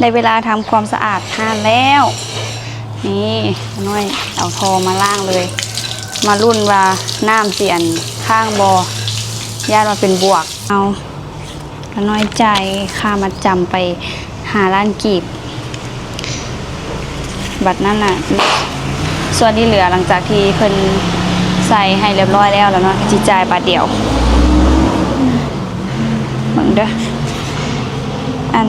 ได้เวลาทำความสะอาดห้านแล้วนี่น้อยเอาทอมาล่างเลยมารุ่นว่าน้ำเสียนข้างบอย่ามาเป็นบวกเอาแล้วน้อยใจค่ามาจำไปหาล้านกีบบัตรนั่นน่ะส่วนที่เหลือหลังจากที่เพิ่นใส่ให้เรียบร้อยแล้วเนาะจิจ่ายบาทเดียวเหมือนเด้ออัน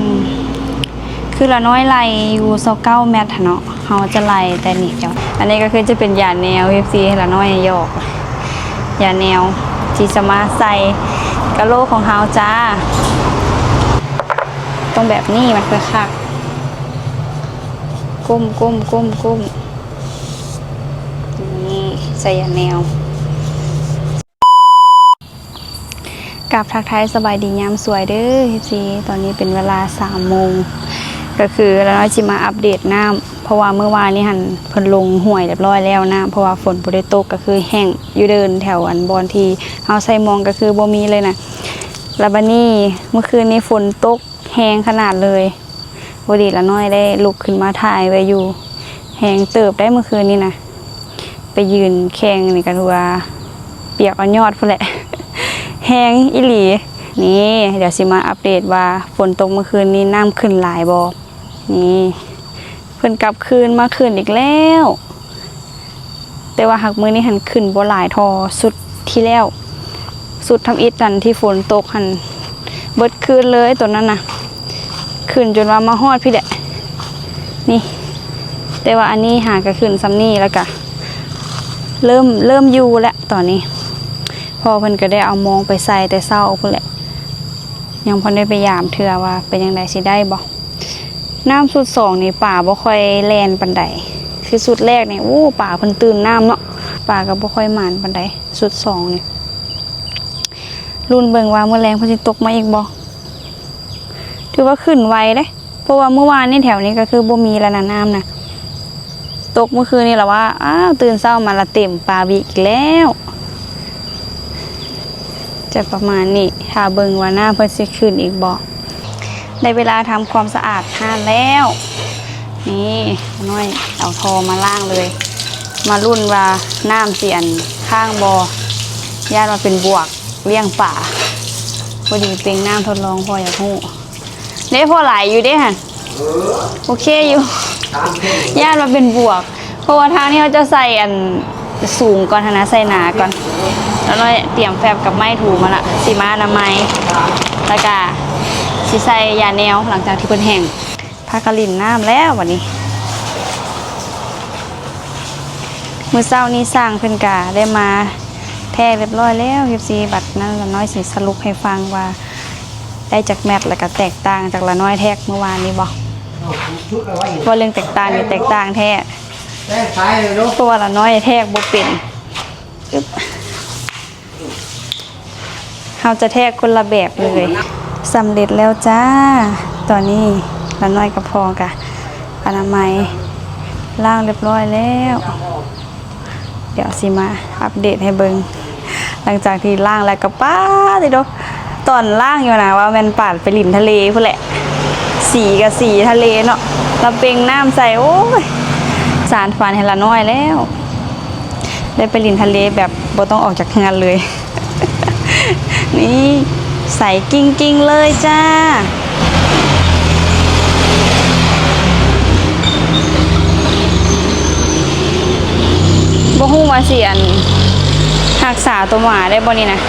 คือละน้อยไล่อยู่29เมตรเนาะเขาจะไล่แต่นี่เจ้าอันนี้ก็คือจะเป็นยาแนว FC ให้ละน้อยยอกยาแนวที่จะมาใส่กะโหลกของเฮาจ้าต้องแบบนี้มันคือคักก้มนี่ใส่ยาแนวกับทักทายสบายดียามสวยเด้อ FC ตอนนี้เป็นเวลา3 โมงก็คือแล้วน้อยจิมาอัปเดตน้ำเพราะว่าเมื่อวานนี้หันเพิ่นลงห่วยเรียบร้อยแล้วน้ำเพราะว่าฝนบ่ได้ตกก็คือแห้งอยู่เดินแถวอันบอนที่เฮาใส่มองก็คือบ่มีเลยนะแล้วบัดนี้เมื่อคืนนี้ฝนตกแห้งขนาดเลยพอดีละน้อยได้ลุกขึ้นมาถ่ายไว้อยู่แห้งเติบได้เมื่อคืนนี้นะไปยืนแข่งนี่กันว่าเปียกเอายอดพุ่นแหละแห้งอีหลีนี่เดี๋ยวสิมาอัปเดตว่าฝนตกเมื่อคืนนี้น้ำขึ้นหลายบ่นี่เพิ่นกลับคืนมาคืนอีกแล้วแต่ว่าหักมือนี้หันขึ้นบ่หลายทอสุดที่แล้วสุดทำอิฐนั่นที่ฝนตกหันเบิดคืนเลยตัวนั้นน่ะขึ้นจนว่ามาฮอดพี่แหละนี่แต่ว่าอันนี้หากระขึ้นซ้ำนี่แล้วก็เริ่มอยู่แล้วตอนนี้พอเพิ่นก็ได้เอามองไปใส่แต่เศร้าพุ่นแหละยังพอได้ไปยามเทื่อว่าเป็นยังไงสิได้บ่น้ำสุด2นี่ป่าบ่ค่อยแลนปานใดคือสุดแรกนี่โอ้ป่าเพิ่นตื่นน้ำเนาะป่าก็บ่ค่อยหมานปานใดสุด2นี่รุ่นเบิ่งว่าเมื่อแรงเพิ่นสิตกมาอีกบ่ถือว่าขึ้นไวเด้เพราะว่าเมื่อวานนี่แถวนี้ก็คือบ่มีแล้วนะน้ำนะตกเมื่อคืนนี่ล่ะว่าอ้าวตื่นเช้ามาละเต็มป่าบิกแล้วจะประมาณนี้ถ้าเบิ่งว่าน้ำเพิ่นสิขึ้นอีกบ่ได้เวลาทำความสะอาดห้านแล้วนี่น้อยเอาทอมาล่างเลยมารุ่นว่าน้ำเสียนข้างบอย่ามาเป็นบวกเลี้ยงป่าพอดีเป็นน้ำทดลองพออยากฮู้ได้พอหลายอยู่เด้ฮะโอเคอยู่ย่านมาเป็นบวกเพราะว่าทางนี้เขาจะใส่อันสูงก่อนนะใส่หนาก่อนแล้วเราเตรียมแฟบกับไม้ถูมาละสีมาอนามัยแล้วก็สีใส่ยาแนวหลังจากที่เพิ่นแห้งพากระลิ่นน้ำแล้ววันนี้มื้อเช้านี้สร้างเพิ่นกะได้มาแท้เรียบร้อยแล้ว14บัตรนั้นละน้อยสิสรุปให้ฟังว่าได้จากแมทแล้วก็แตกต่างจากละน้อยแท็กเมื่อวานนี้บ่ว่าเรื่องแตกต่างนี่แตกต่างแท้เพราะว่าละน้อยแท็กบ่เป็นเราจะแทกคนละแบบเลยสำเร็จแล้วจ้าตอนนี้ละน้อยกับพอกะอนามัยล่างเรียบร้อยแล้วเดี๋ยวสิมาอัปเดตให้เบิงหลังจากที่ล่างแล้วก็ป้าติโดตอนล่างอยู่นะว่าแมนปาดไปหลินทะเลพุ่นแหละสีกับสีทะเลเนาะเราเป่งน้ำใส่โอ้ยสารฝันให้ละน้อยแล้วได้ไปหลินทะเลแบบบ่ต้องออกจากงานเลยนี่ใส่กิ้งเลยจ้าบ่ฮู้ว่าสิอันรักษาตัวหมาได้บ่นี่นะ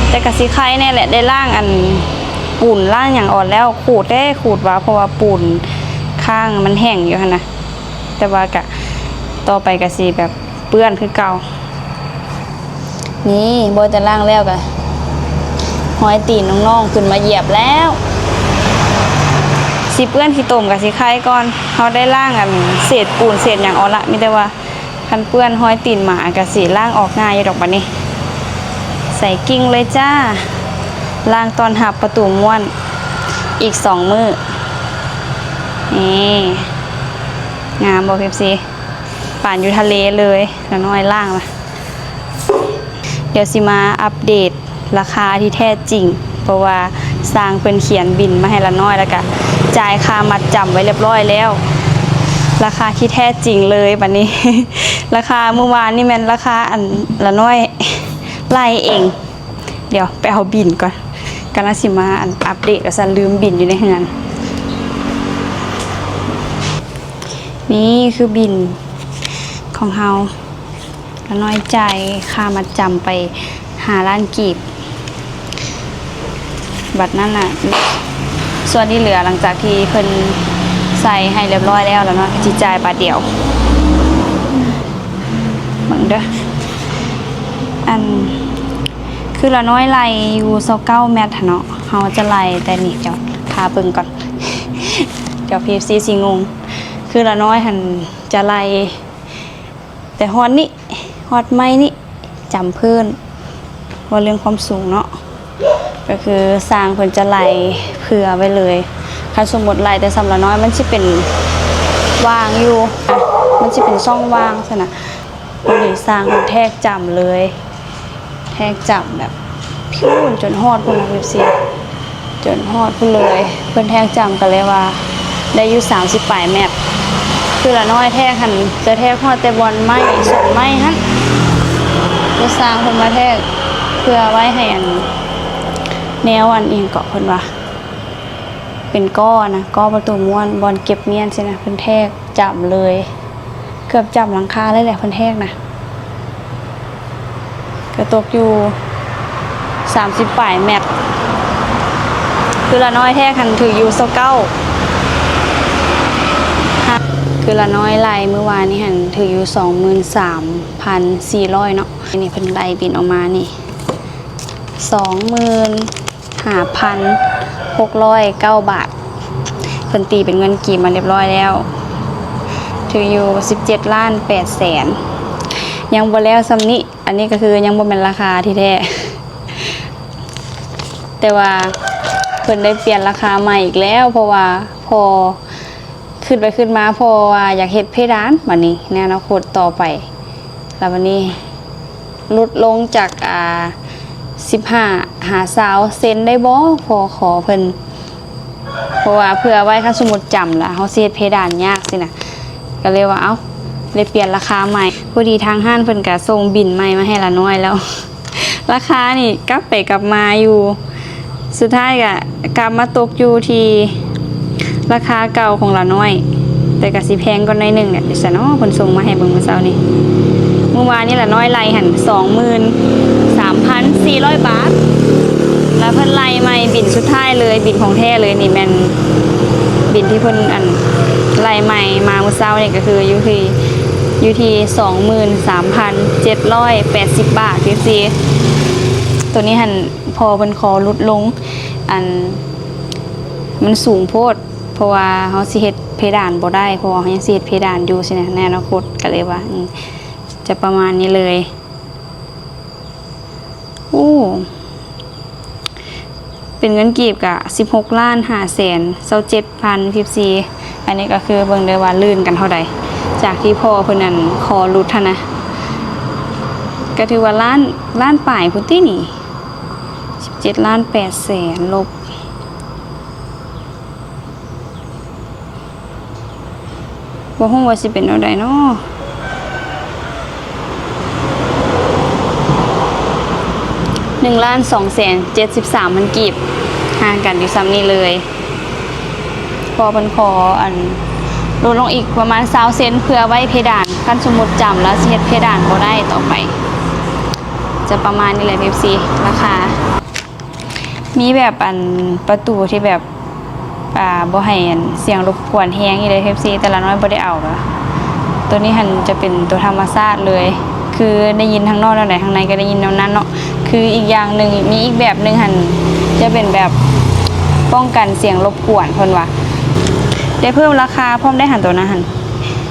แต่กะสิไข่แน่แหละได้ล่างอันปูนล่างอย่างอ่อนแล้วขูดว่าเพราะว่าปูนข้างมันแห้งอยู่หั่นนะแต่ว่ากะต่อไปกะสิแบบเปื้อนคือเก่านี่บ่จะล่างแล้วกะหอยตีนน้องๆขึ้นมาเหยียบแล้วสิเปื้อนขี้ต้มกับสิไข่ก่อนเฮาได้ล่างอันเศษปูนเศษหยังอ่อนละมีแต่ว่าคันเปื้อนหอยตีนหมากับสิล่างออกง่ายอยู่ดอกบัดนี้ใส่กิ้งเลยจ้าล่างตอนหับประตูม้วนอีก2 มื้อนี่งามบ่เพ็บซีป่านอยู่ทะเลเลยละน้อยล่างล่ะเดี๋ยวสิมาอัปเดตราคาที่แท้จริงเพราะว่าสร้างเพิ่นเขียนบินมาให้ละน้อยแล้วก็ จ่ายค่ามัดจำไว้เรียบร้อยแล้วราคาที่แท้จริงเลยบัดนี้ ราคาเมื่อวานนี่แม่นราคาอันละน้อยไล่เองเดี๋ยวไปเอาบินก่อนกันนะสิมาอัปเดตแล้วซันลืมบินอยู่ในเฮือนนี่คือบินของเฮาละน้อยใจค่ามัดจำไป5 ล้านกีบบัตรนั่นน่ะส่วนที่เหลือหลังจากที่เพิ่นใส่ให้เรียบร้อยแล้วเนาะจิจ่ายบาทเดียวเบิ่งเด้ออันคือละน้อยไล่อยู่29แมตช์เนาะเฮาจะไล่แต่นี่เดี๋ยวพาเบิ่งก่อน เดี๋ยว PFC สิงงคือละน้อยหันจะไล่แต่ฮอดนี่ฮอดไม้นี่จำเพิ่นว่าเรื่องความสูงเนาะก็คือสร้างเพิ่นจะไล่เผื่อไว้เลยคันสมมุติไล่แต่สำละน้อยมันสิเป็นวางอยู่มันสิเป็นช่องว่างซั่นน่ะวันนี้สร้างเพิ่นแทกจำเลยแทกจำแบบพิ้วจนฮอดพุ่นน่ะ14จนฮอดพุ่นเลยเพิ่นแทกจำก็เลยว่าได้อยู่30ปลายแมตช์คือละน้อยแทกหันจะแทกฮอดแต่บอลไม้ส่วนไม้หั่นจะสร้างเพิ่นมาแทกเพื่อไว้ให้อันแนวอันเองเกาะเพิ่นว่าเป็นก้อนะก้อประตูม้วนบอลเก็บเมียนใช่นะเพิ่นแทกจับเลยเกือบจับหลังคาเลยแหละเพิ่นแทกนะก็ตกอยู่30ปลายแมตช์คือละน้อยแทกหันถืออยู่29คือละน้อยไล่เมื่อวานนี้หันถืออยู่ 23,400 เนาะนี่เพิ่นไล่บินออกมานี่25,609 บาทเพิ่นตีเป็นเงินกีบมาเรียบร้อยแล้วถืออยู่17,800,000ยังบ่แล้วซ้ำนี้อันนี้ก็คือยังบ่แม่นราคาที่แท้แต่ว่าเพิ่นได้เปลี่ยนราคาใหม่อีกแล้วเพราะว่าพอขึ้นไปขึ้นมาเพราะว่าอยากเฮ็ดเพดานบัดนี้ในอนาคตต่อไปแล้ววันนี้ลดลงจาก15 หา20 เซนได้บ่พอขอเพิ่นเพราะว่าเพื่อไว้คันสมมุติจำล่ะเฮาสิเฮ็ดเพดานยากสินะก็เลยว่าเอ้าเลยเปลี่ยนราคาใหม่พอดีทางห้างเพิ่นก็ส่งบินใหม่มาให้ละน้อยแล้ว ราคานี่กลับไปกลับมาอยู่สุดท้ายก็กลับมาตกอยู่ที่ราคาเก่าของละน้อยแต่ก็สิแพงกว่าหน่อยนึงเนี่ยเดี๋ยวซะเนาะเพิ่นส่งมาให้เบิ่งเมื่อเช้านี้เมื่อวานนี้ละน้อยไล่หัน 23,400 บาทแล้วเพิ่นไล่ใหม่บินสุดท้ายเลยบินของแท้เลยนี่แม่นบินที่เพิ่นอันไล่ใหม่มาเมื่อเช้านี่ก็คืออยู่ที่ 23,780 บาทพี่ตัวนี้หันพอเพิ่นขอลดลงอันมันสูงโพดเพราะว่าเฮาสิเฮ็ดเพดานบ่ได้เพราะว่าเฮายังสิเฮ็ดเพดานอยู่สินะในอนาคตก็เลยว่าจะประมาณนี้เลยโอ้เป็นเงินกีบกะ16,527,000 PFC อันนี้ก็คือเบิ่งได้ว่าลื่นกันเท่าใดจากที่พ่อเพิ่นนั่นขอรุดหั่นนะก็ถือว่าล้านปลายพุ่นตินี่17,800,000ลบบ่ฮู้ว่าสิเป็นเท่าใดเนาะ1,273,000 กีบห่างกันอยู่ซ้ำนี้เลยพอเพิ่นขออันลดลงอีกประมาณ20 เซนเพื่อไว้เพดานคันสมมุติจำแล้วสิเฮ็ดเพดานบ่ได้ต่อไปจะประมาณนี้แหละ PFC ราคามีแบบอันประตูที่แบบบ่ให้เสียงรบกวนแฮงอีเลย PFC แต่ละน้อยบ่ได้เอาค่ะตัวนี้หันจะเป็นตัวธรรมชาติเลยคือได้ยินทางนอกแล้วไหนข้างในก็ได้ยินแนวนั้นเนาะคืออีกอย่างหนึ่งมีอีกแบบหนึ่งหันจะเป็นแบบป้องกันเสียงรบกวนเพิ่นว่าได้เพิ่มราคาพร้อมได้หันตัวนั้นหัน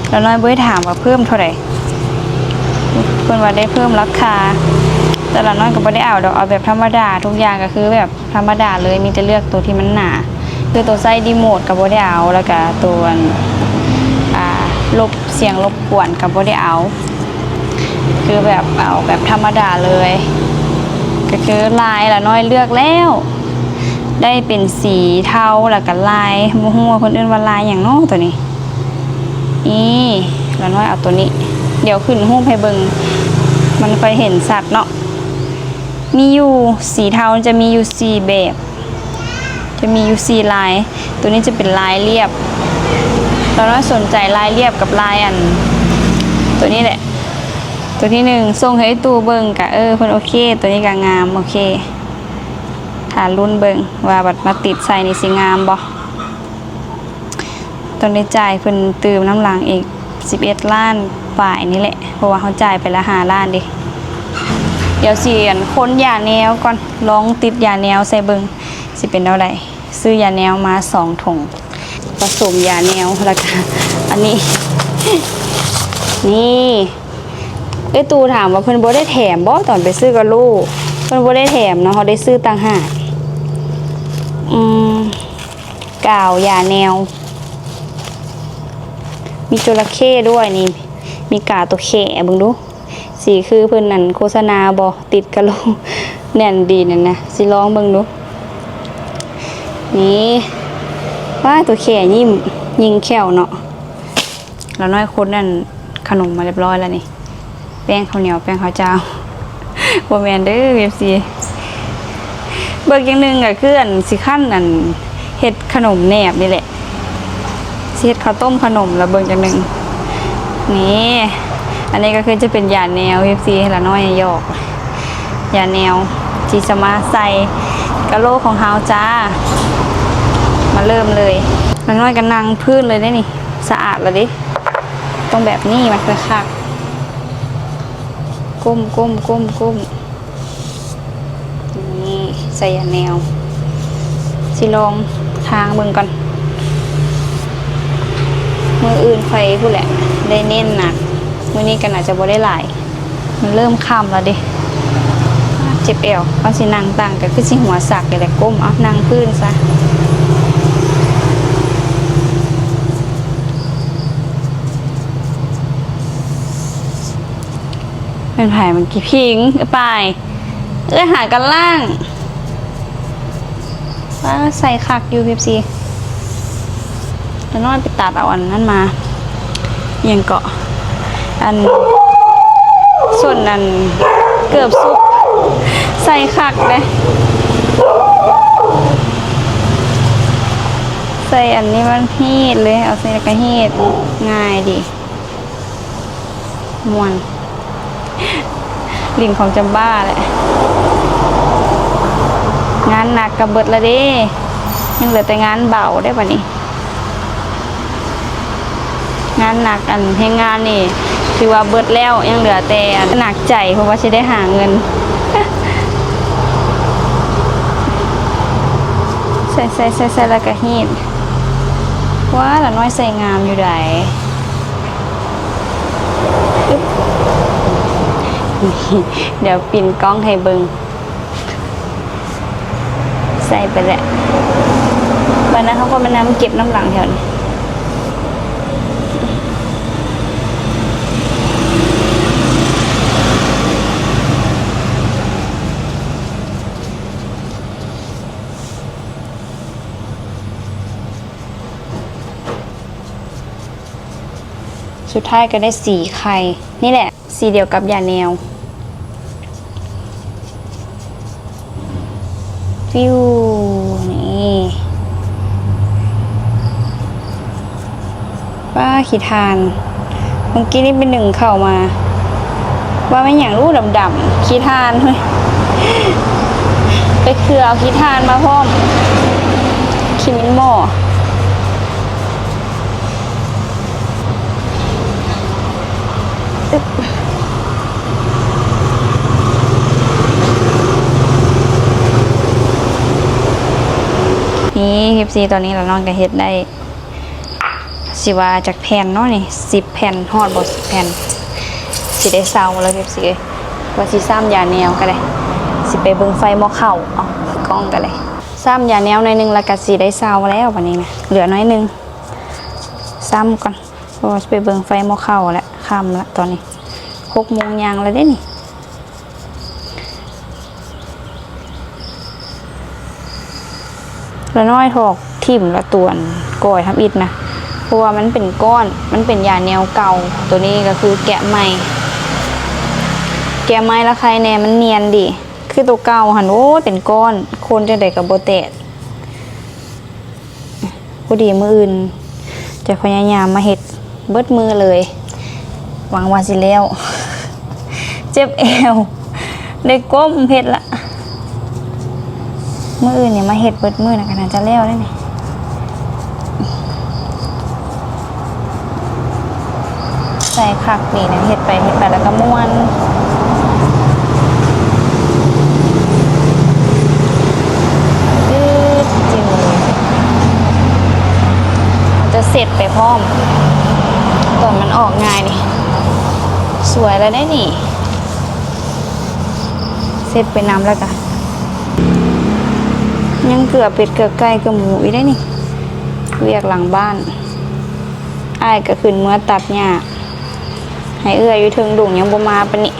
แล้วน้อยบ่ได้ถามว่าเพิ่มเท่าไหร่เพิ่นว่าได้เพิ่มราคาแต่ละน้อยก็บ่ได้เอาดอกเอาแบบธรรมดาทุกอย่างก็คือแบบธรรมดาเลยมีแต่เลือกตัวที่มันหนาคือตัวไส้รีโมทก็บ่ได้เอาแล้วก็ตัวลบเสียงรบกวนก็บ่ได้เอาคือแบบเอาแบบธรรมดาเลยก็คือลายละน้อยเลือกแล้ว ได้เป็นสีเทาแล้วก็ลายบ่ฮู้ว่าเพิ่นเอิ้นว่าลายหยังเนาะตัวนี้นี่แล้วน้อยเอาตัวนี้เดี๋ยวขึ้นรูปให้เบิ่งมันค่อยเห็นสัตว์เนาะมีอยู่สีเทาจะมีอยู่4แบบจะมีอยู่4ลายตัวนี้จะเป็นลายเรียบแล้วน้อยสนใจลายเรียบกับลายอันตัวนี้แหละตัวที่1ส่งให้ตู้เบิ่งก็เพิ่นโอเคตัวนี้ก็งามโอเคถ้ารุ่นเบิ่งว่าบัดมาติดใส่นี่สิงามบ่ต้องได้จ่ายเพิ่นเติมน้ำหลังอีก11ล้านฝ่ายนี่แหละเพราะว่าเขาจ่ายไปละ5ล้านดิเดี๋ยวสิค้นยาแนวก่อนลองติดยาแนวใส่เบิ่งสิเป็นเท่าใดซื้อยาแนวมา2ถุงผสมยาแนวแล้วก็อันนี้นี่ตูถามว่าเพิ่นบ่ได้แถมบ่ตอนไปซื้อกับลูกเพิ่นบ่ได้แถมเนาะเขาได้ซื้อต่างหากกาวยาแนวมีจระเข้ด้วยนี่มีกาตัวแข่เบิ่งดูสีคือเพิ่นนั่นโฆษณาบ่ติดกะโหลกแน่นดีนั่นนะสิลองเบิ่งดูนี่ว่าตัวแข่ยิ้มยิงแขวเนาะแล้วน้อยคนนั่นขนมมาเรียบร้อยแล้วนี่แป้งข้าวเหนียวแป้งข้าวเจ้าบ่แม่นเด้อ FC เบิกอย่างนึงก็คืออันสิคั่นอันเฮ็ดขนมแหนบนี่แหละสิเฮ็ดข้าวต้มขนมแล้วเบิกอย่างนึงนี่อันนี้ก็คือจะเป็นยาแนว FC ละน้อยยอกยาแนวที่จะมาใส่กะโหลกของเฮาจ้ามาเริ่มเลยละน้อยก็นั่งพื้นเลยได้นี่สะอาดแล้วดิต้องแบบนี้มันค่อยคักก้มนี่ใส่ยาแนวสิลองทางเบิ่งก่อนมืออื่นค่อยพูดแหละได้เน้นหนักมื้อนี้ก็น่าจะบ่ได้หลายมันเริ่มค่ำแล้วดิเจ็บเอวก็สินั่งตั้งก็คือสิหัวสักแต่ก้มเอานั่งพื้นซะเป็นไผ่มันกี่พิงไปหากันล่างว่าใส่คักยูพีซีแล้วน้อยไปตัดเอาอันนั้นมายังเกาะอันส่วนนั้นเกือบซุปใส่คักเลยใส่อันนี้มันฮีดเลยเอาใส่กระฮีดง่ายดิม่วนลิ่นของจำบ้าแหละงานหนักกับเบิดละเด้ยังเหลือแต่งานเบาได้ป่ะนี่งานหนักอันให้งานนี่คือว่าเบิดแล้วยังเหลือแต่หนักใจเพราะว่าจะได้หาเงินใส่แล้วก็ฮีดว้าละน้อยใส่งามอยู่ไหนเดี๋ยวปิ่นกล้องให้เบิงใส่ไปแหละวันนั้นเขาก็มาน้ำเก็บน้ำหลังแถวนี้สุดท้ายก็ได้สีไข่นี่แหละสีเดียวกับยาแนวฟิวนี่ป้าขี้ทานเมื่อกี้นี่เป็นหนึ่งเข้ามาว่าไม่อย่างรู้ดำๆขี้ทานเฮ้ยไปเคลือเอาขี้ทานมาพร้อมขี้มิ้นหม้อนี่คลิปซีตอนนี้เรานอนกับเฮ็ดได้สิว่าจากแผ่นเนาะนี่10แผ่นฮอดบ่10แผ่นสิได้เซาแล้วคลิปซีว่าสิซ้ำยาแนวก็ได้สิไปเบิ่งไฟหม้อข้าวเอากล้องก็ได้ซ้ำยาแนวหน่อยนึงแล้วก็สิได้เซาแล้ววันนี้นะเหลือน้อยนึงซ้ำก่อนเพราะว่าไปเบิ่งไฟหม้อข้าวแล้วค่ำแล้วตอนนี้6 โมงยังแล้วเด้นี่ แล้วน้อยถอกทิ่มละตวนก่อยทำอิดนะเพราะว่ามันเป็นก้อนมันเป็นยาแนวเก่าตัวนี้ก็คือแกะใหม่แล้วใครแน่มันเนียนดิคือตัวเก่าหันโอ้เป็นก้อนโคนจังไดกับโบแตกพอดีมืออื่นจะพยายามมาเห็ดเบิดมือเลยหวังว่าสิแล้วเจ็บเอวได้ก้มเห็ดละมืออื่นเนี่ยมาเห็ดเบิดมือนะกันจะแล้วได้ไหมใส่คักนี่นะเห็ดไปแล้วก็ม้วนจิ้มเลยจะเสร็จไปพร้อมตอนมันออกง่ายนี่สวยแล้วได้นี่เสร็จไปน้ำแล้วกันยังเกลือเป็ดเกลือไก่เกลือหมูอีกได้นี่เวียกหลังบ้านอ้ายก็ขึ้นเมื่อตัดหญ้าให้เอื้ออยู่เทิงดุ่งยังบ่มาปะนี่